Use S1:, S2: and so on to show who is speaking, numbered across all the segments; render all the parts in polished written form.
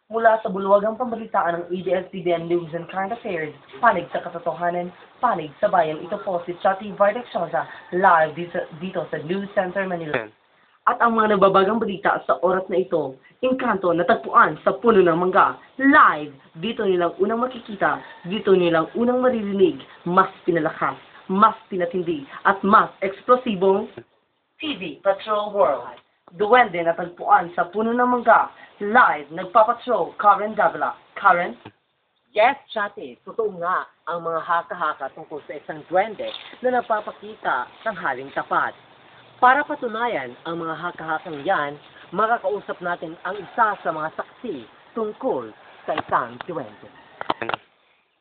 S1: Mula sa bulwagang pambalitaan ng ABS-CBN News and Current Affairs, panig sa katotohanan, panig sa bayan, ito po si Chatty Vardex Sosa, live dito sa News Center Manila. At ang mga nagbabagang balita sa oras na ito, Engkanto natagpuan sa puno ng mangga, live, dito nilang unang makikita, dito nilang unang maririnig, mas pinalakas, mas pinatindi, at mas eksplosibong TV Patrol World. Duwende natagpuan sa puno ng mangga, live, nagpapatrol, Karen Davila. Karen?
S2: Yes, Chatty, totoo nga ang mga haka-haka tungkol sa isang duwende na nagpapakita ng haling tapat. Para patunayan ang mga haka-hakang yan, makakausap natin ang isa sa mga saksi tungkol sa isang duwende.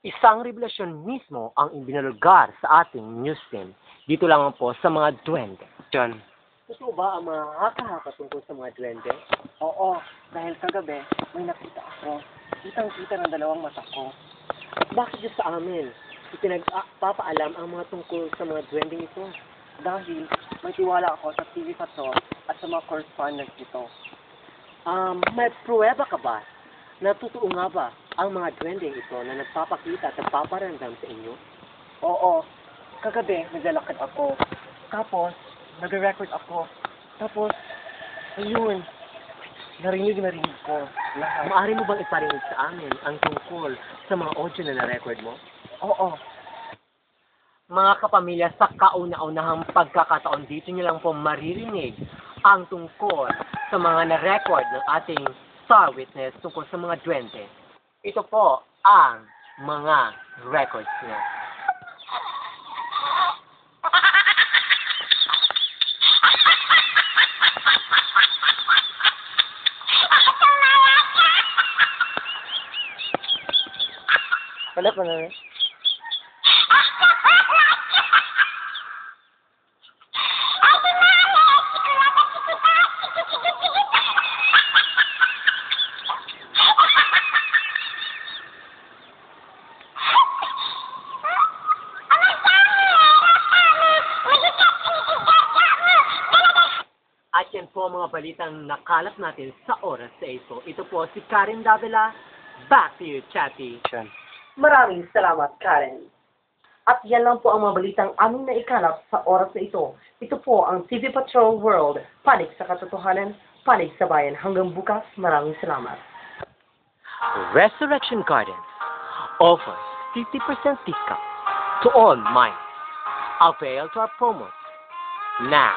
S2: Isang revelasyon mismo ang ibinalgar sa ating news team. Dito lang po sa mga duwende.
S3: John.
S2: Totoo ba ang mga haka-haka tungkol sa mga duwende?
S1: Oo, dahil kagabi, may nakita ako. Kitang-kita ng dalawang mata ko.
S2: Bakit yun sa amin? Ipinagpapaalam ang mga tungkol sa mga duwendeng ito.
S1: Dahil may tiwala ako sa TV Patrol at sa mga correspondents nito.
S2: May pruweba ka ba na totoo nga ba ang mga duwendeng ito na nagpapakita at nagpaparamdam sa inyo?
S1: Oo, kagabi naglalakad ako. Tapos, nag-record ako. Tapos, ayun, narinig ko lahat.
S2: Maaari mo bang iparinig sa amin ang tungkol sa mga audio na na-record mo?
S1: Oo,
S2: Mga kapamilya, sa kauna-unahang pagkakataon dito nyo lang po maririnig ang tungkol sa mga na-record ng ating star witness tungkol sa mga duwende. Ito po ang mga records niya.
S1: wala pa na.
S2: At yan po ang mga balitang nakalap natin sa oras sa ito. Ito po si Karen Davila. Back to you, Chatty.
S3: John.
S1: Maraming salamat, Karen. At yan lang po ang mga balitang aming naikalap sa oras na ito. Ito po ang TV Patrol World. Panig sa katotohanan, panig sa bayan. Hanggang bukas, maraming salamat.
S2: Resurrection Garden offers 50% discount to all mines. Avail to our promos now.